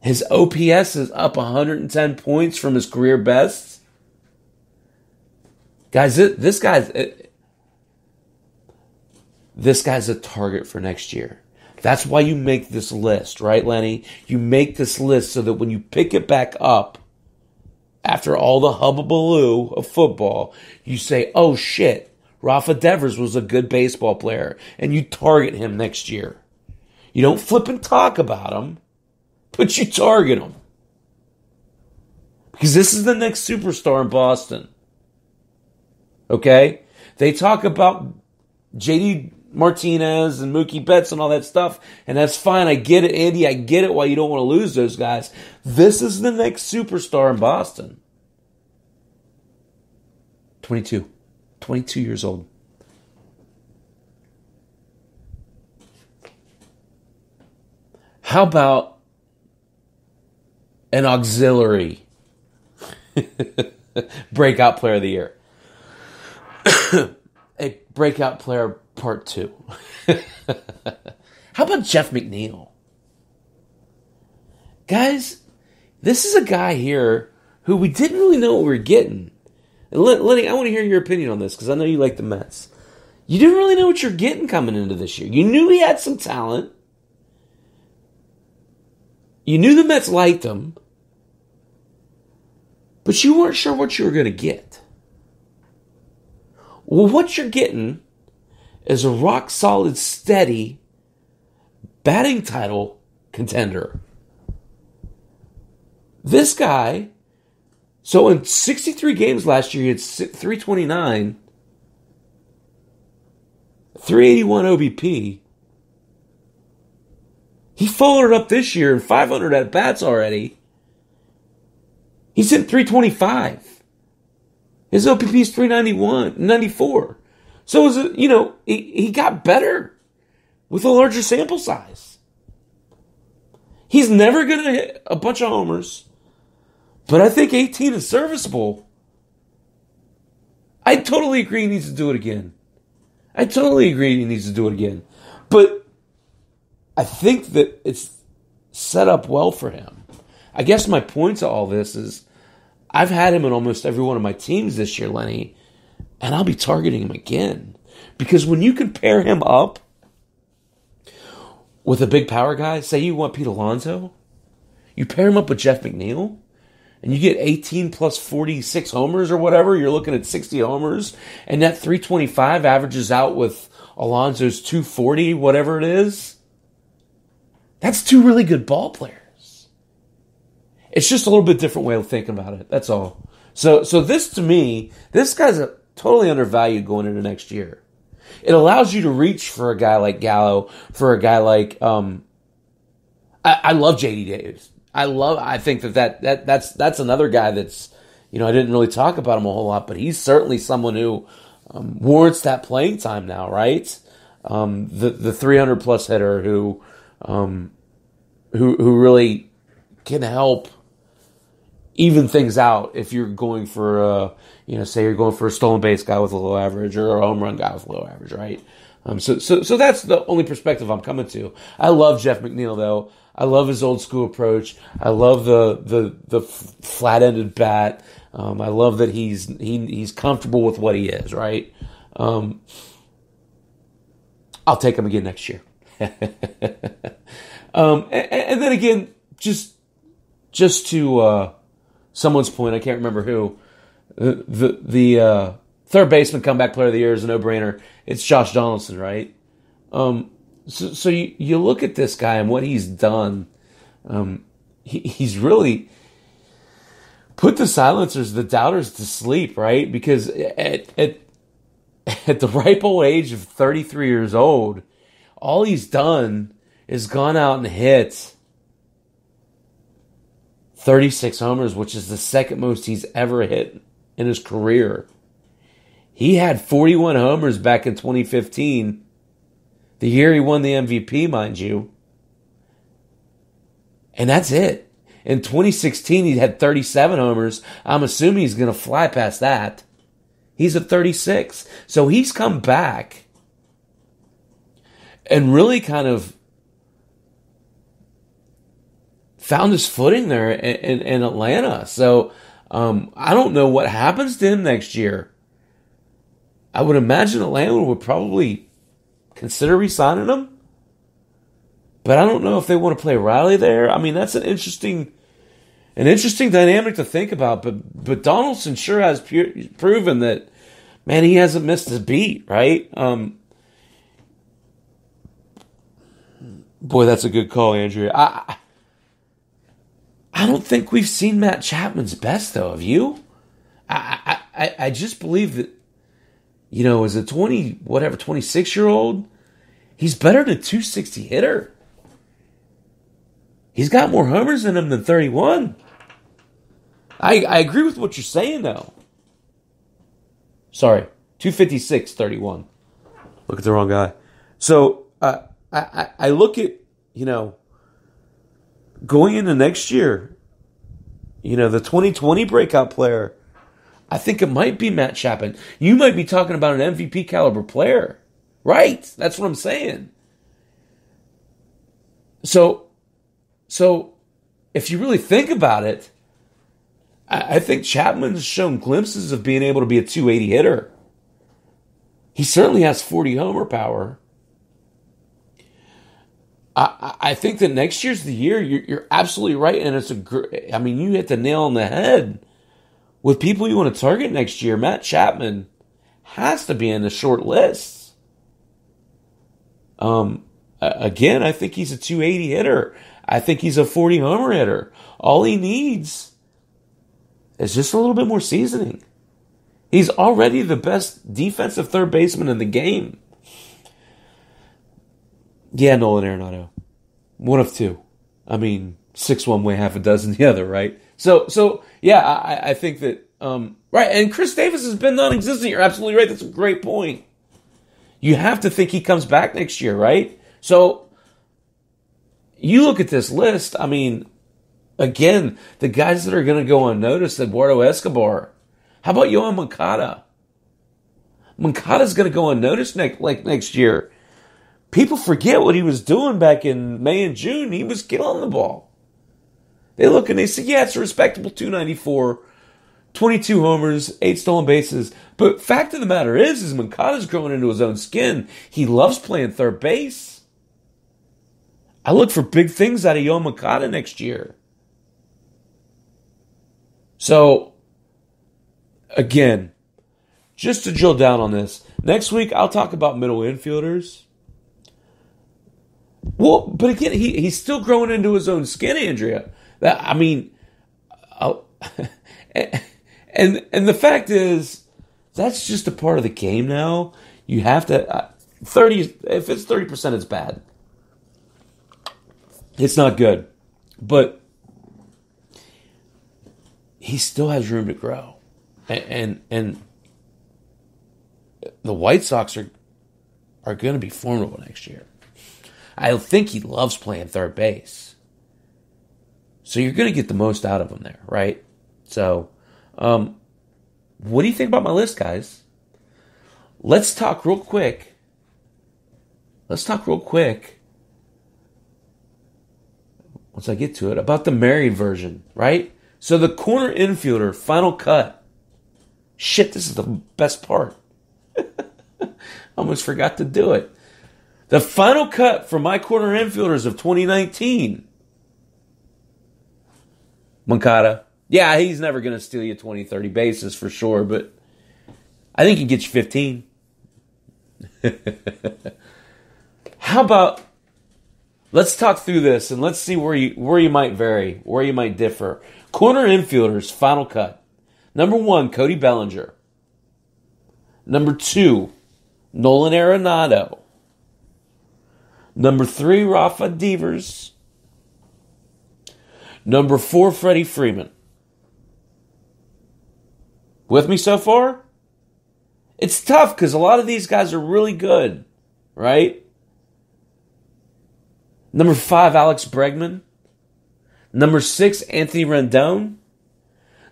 His OPS is up 110 points from his career best. Guys, this guy's a target for next year. That's why you make this list, right, Lenny? You make this list so that when you pick it back up after all the hubbubaloo of football, you say, oh shit, Rafa Devers was a good baseball player, and you target him next year. You don't flip and talk about him, but you target him. Because this is the next superstar in Boston. Okay? They talk about JD Martinez and Mookie Betts and all that stuff, and that's fine. I get it, Andy. I get it why you don't want to lose those guys. This is the next superstar in Boston. 22 years old. How about an auxiliary breakout player of the year? A breakout player part 2. How about Jeff McNeil? Guys, this is a guy here who we didn't really know what we were getting. And Lenny, I want to hear your opinion on this because I know you like the Mets. You didn't really know what you're getting coming into this year. You knew he had some talent. You knew the Mets liked him. But you weren't sure what you were going to get. Well, what you're getting is a rock-solid, steady batting title contender. This guy, so in 63 games last year, he had 329, 381 OBP. He followed it up this year in 500 at-bats already. He's hit 325. His OPP is 394. So, he got better with a larger sample size. He's never going to hit a bunch of homers, but I think 18 is serviceable. I totally agree he needs to do it again. But I think that it's set up well for him. I guess my point to all this is I've had him in almost every one of my teams this year, Lenny, and I'll be targeting him again. Because when you can pair him up with a big power guy, say you want Pete Alonso, you pair him up with Jeff McNeil, and you get 18 plus 46 homers or whatever, you're looking at 60 homers, and that 325 averages out with Alonso's 240, whatever it is. That's 2 really good ball players. It's just a little bit different way of thinking about it. That's all. So this, to me, this guy's totally undervalued going into next year. It allows you to reach for a guy like Gallo, for a guy like I love JD Davis. I think that's another guy that's, I didn't really talk about him a whole lot, but he's certainly someone who warrants that playing time now, right? the 300 plus hitter who really can help even things out if you're going for say you're going for a stolen base guy with a low average or a home run guy with a low average, right? So that's the only perspective I'm coming to. I love Jeff McNeil though. I love his old school approach. I love the flat ended bat. I love that he's comfortable with what he is, right? I'll take him again next year. And then again, just to someone's point, I can't remember who, the third baseman comeback player of the year is a no-brainer. It's Josh Donaldson, right? So you look at this guy and what he's done. He's really put the silencers, the doubters to sleep, right? Because at the ripe old age of 33 years old, all he's done is gone out and hit 36 homers, which is the second most he's ever hit in his career. He had 41 homers back in 2015, the year he won the MVP, mind you. And that's it. In 2016, he had 37 homers. I'm assuming he's going to fly past that. He's at 36. So he's come back and really kind of found his footing there in Atlanta. So I don't know what happens to him next year. I would imagine Atlanta would probably consider re-signing him. But I don't know if they want to play Riley there. I mean, that's an interesting dynamic to think about. But Donaldson sure has proven that, man, he hasn't missed a beat, right? Boy, that's a good call, Andrea. I don't think we've seen Matt Chapman's best, though. Have you? I just believe that, as a 26-year-old, he's better than a 260 hitter. He's got more homers in him than 31. I agree with what you're saying, though. Sorry, 256, 31. Look at the wrong guy. So I look at, going into next year, the 2020 breakout player, I think it might be Matt Chapman. You might be talking about an MVP caliber player. Right. That's what I'm saying. So if you really think about it, I think Chapman's shown glimpses of being able to be a 280 hitter. He certainly has 40 homer power. I think that next year's the year. You're absolutely right, and you hit the nail on the head. With people you want to target next year, Matt Chapman has to be in the short list. Again, I think he's a 280 hitter. I think he's a 40 homer hitter. All he needs is just a little bit more seasoning. He's already the best defensive third baseman in the game. Yeah, Nolan Arenado. One of two. 6 one way, half a dozen the other, right? So yeah, I think that, right, and Chris Davis has been non-existent. You're absolutely right. That's a great point. You have to think he comes back next year, right? So you look at this list, again, the guys that are going to go unnoticed, Eduardo Escobar. How about Yohan Moncada? Moncada's going to go unnoticed next year. People forget what he was doing back in May and June. He was killing the ball. They look and they say, yeah, it's a respectable 294, 22 homers, 8 stolen bases. But fact of the matter is Moncada's growing into his own skin. He loves playing third base. I look for big things out of Yohan Moncada next year. So, again, just to drill down on this, next week I'll talk about middle infielders. Well, but again, he's still growing into his own skin, Andrea. And the fact is, that's just a part of the game now. You have to 30. If it's 30%, it's bad. It's not good, but he still has room to grow, and the White Sox are are going to be formidable next year. I think he loves playing third base. So you're going to get the most out of him there, right? So, what do you think about my list, guys? Let's talk real quick. Once I get to it, about the married version, right? So the corner infielder, final cut. Shit, this is the best part. Almost forgot to do it. The final cut for my corner infielders of 2019. Moncada. Yeah, he's never going to steal you 20, 30 bases for sure, but I think he gets you 15. How about, let's talk through this and let's see where you might vary, where you might differ. Corner infielders, final cut. Number 1, Cody Bellinger. Number 2, Nolan Arenado. Number 3, Rafa Devers. Number 4, Freddie Freeman. With me so far? It's tough because a lot of these guys are really good, right? Number 5, Alex Bregman. Number 6, Anthony Rendon.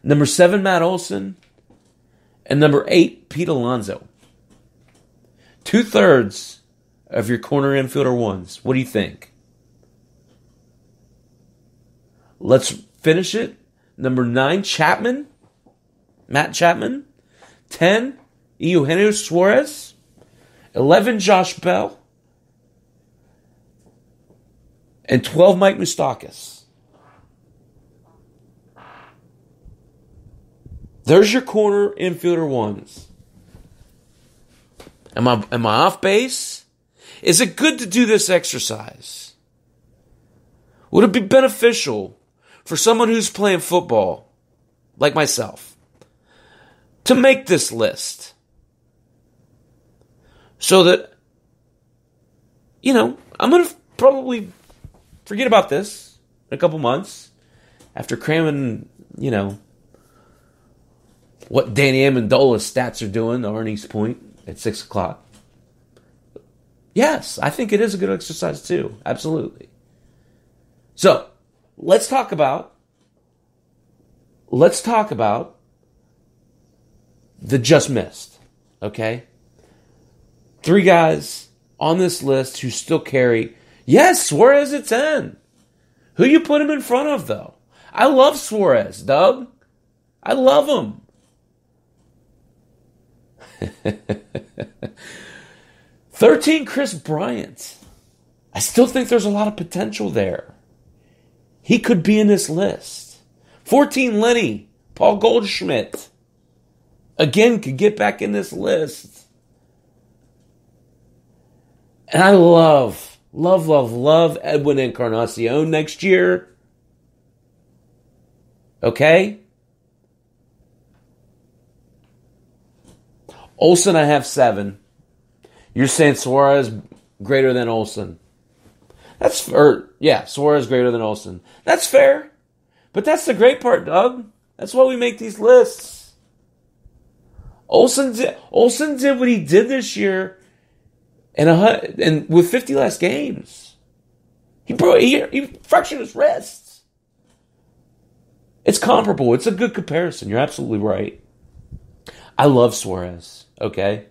Number 7, Matt Olson. And number 8, Pete Alonso. 2/3 of your corner infielder ones. What do you think? Let's finish it. Number 9, Chapman. Matt Chapman. 10, Eugenio Suarez. 11, Josh Bell. And 12, Mike Moustakas. There's your corner infielder ones. Am I off base? Is it good to do this exercise? Would it be beneficial for someone who's playing football, like myself, to make this list? So that, I'm going to probably forget about this in a couple months after cramming, what Danny Amendola's stats are doing, the Arnie's point, at 6 o'clock. Yes, I think it is a good exercise too. Absolutely. So, let's talk about the just missed. Okay? 3 guys on this list who still carry. Yes, Suarez at 10. Who you put him in front of, though? I love Suarez, Doug. I love him. 13, Chris Bryant. I still think there's a lot of potential there. He could be in this list. 14, Lenny. Paul Goldschmidt. Again, could get back in this list. And I love Edwin Encarnacion next year. Okay? Olsen, I have 7. You're saying Suarez greater than Olsen. Suarez greater than Olsen. That's fair. But that's the great part, Doug. That's why we make these lists. Olsen did what he did this year and with 50 less games. He fractured his wrists. It's comparable. It's a good comparison. You're absolutely right. I love Suarez. Okay?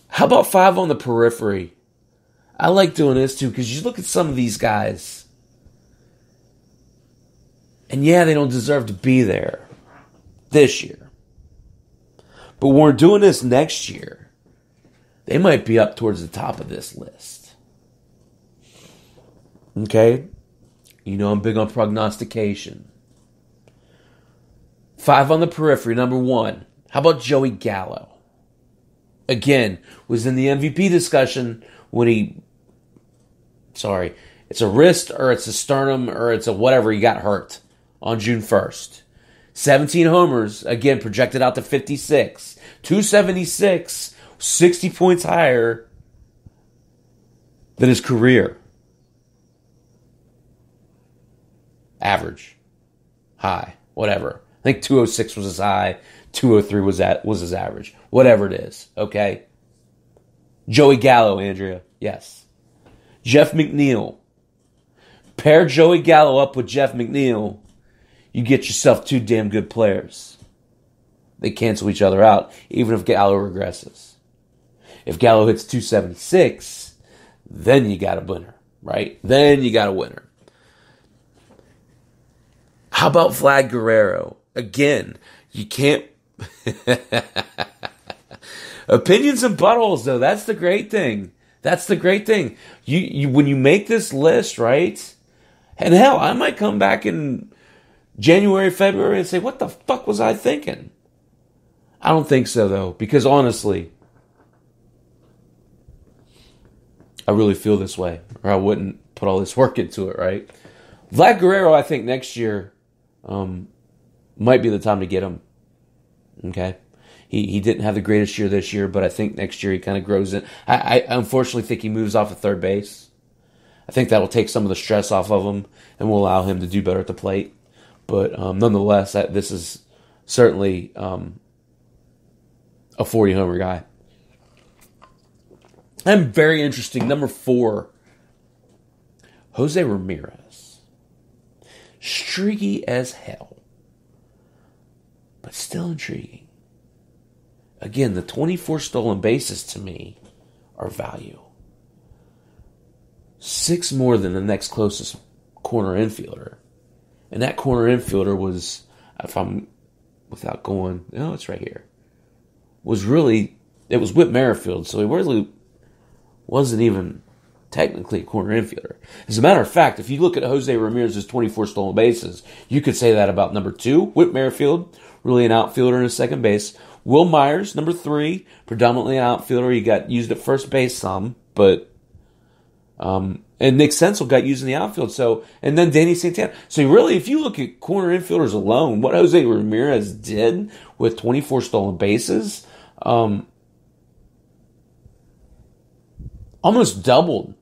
How about 5 on the periphery? I like doing this too because you look at some of these guys and yeah, they don't deserve to be there this year. But when we're doing this next year, they might be up towards the top of this list. Okay? I'm big on prognostication. 5 on the periphery, number 1. How about Joey Gallo? Again, was in the MVP discussion when it's a wrist or it's a sternum or it's a whatever, he got hurt on June 1st. 17 homers, again, projected out to 56. 276, 60 points higher than his career. Average. High. Whatever. I think 206 was his high, 203 was his average. Whatever it is, okay? Joey Gallo, Andrea, yes. Jeff McNeil. Pair Joey Gallo up with Jeff McNeil, you get yourself two damn good players. They cancel each other out, even if Gallo regresses. If Gallo hits 276, then you got a winner, right? Then you got a winner. How about Vlad Guerrero? Again, you can't... Opinions and buttholes, though. That's the great thing. That's the great thing. You when you make this list, right? And hell, I might come back in January, February and say, what the fuck was I thinking? I don't think so, though, because honestly, I really feel this way, or I wouldn't put all this work into it, right? Vlad Guerrero, I think next year might be the time to get him. Okay? He didn't have the greatest year this year, but I think next year he kind of grows in. I unfortunately think he moves off of third base. I think that will take some of the stress off of him and will allow him to do better at the plate. But nonetheless, this is certainly a 40-homer guy. And very interesting. Number 4, Jose Ramirez. Streaky as hell, but still intriguing. Again, the 24 stolen bases to me are value. 6 more than the next closest corner infielder. And that corner infielder was, it's right here. It was Whit Merrifield, so he really wasn't even technically a corner infielder. As a matter of fact, if you look at Jose Ramirez's 24 stolen bases, you could say that about number 2, Whit Merrifield, really an outfielder and a second base. Will Myers, number 3, predominantly an outfielder. He got used at first base some, but and Nick Senzel got used in the outfield. So, and then Danny Santana. So really, if you look at corner infielders alone, what Jose Ramirez did with 24 stolen bases, almost doubled.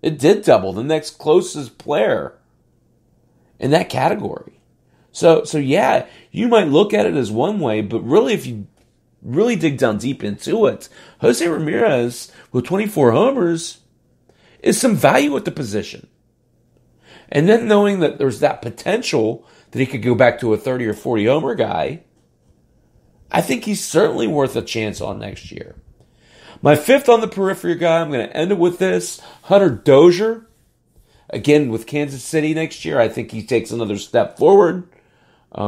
It did double the next closest player in that category. So yeah, you might look at it as one way, but really, if you really dig down deep into it, Jose Ramirez with 24 homers is some value at the position. And then knowing that there's that potential that he could go back to a 30 or 40 homer guy, I think he's certainly worth a chance on next year. My 5th on the periphery guy, I'm going to end it with this, Hunter Dozier. Again, with Kansas City next year, I think he takes another step forward. As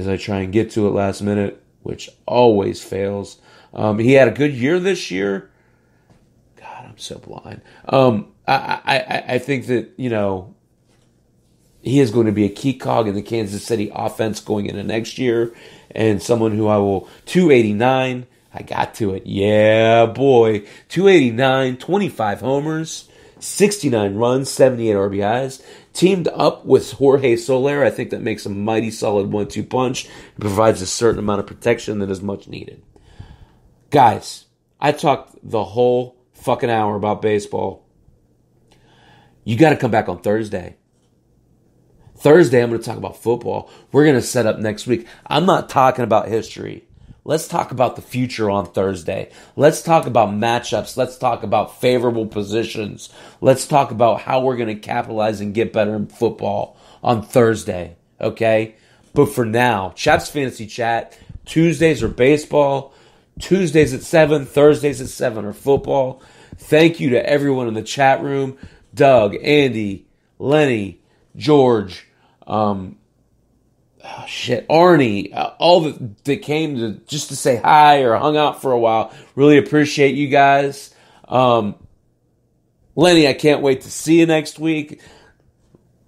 I try and get to it last minute, which always fails. He had a good year this year. God, I'm so blind. I think that, he is going to be a key cog in the Kansas City offense going into next year, and someone who I will, 289, I got to it. Yeah, boy. 289, 25 homers, 69 runs, 78 RBIs. Teamed up with Jorge Soler, I think that makes a mighty solid 1-2 punch. It provides a certain amount of protection that is much needed. Guys, I talked the whole fucking hour about baseball. You got to come back on Thursday. Thursday, I'm going to talk about football. We're going to set up next week. I'm not talking about history. Let's talk about the future on Thursday. Let's talk about matchups. Let's talk about favorable positions. Let's talk about how we're going to capitalize and get better in football on Thursday, okay? But for now, Chaps Fantasy Chat, Tuesdays are baseball, Tuesdays at 7, Thursdays at 7 are football. Thank you to everyone in the chat room, Doug, Andy, Lenny, George, Arnie, all that came to say hi or hung out for a while. Really appreciate you guys. Lenny, I can't wait to see you next week.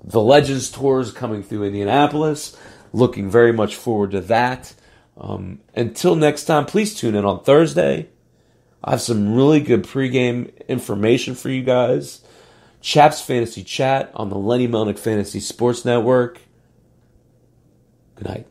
The Legends Tour is coming through Indianapolis. Looking very much forward to that. Until next time, please tune in on Thursday. I have some really good pregame information for you guys. Chaps Fantasy Chat on the Lenny Melnick Fantasy Sports Network. Good night.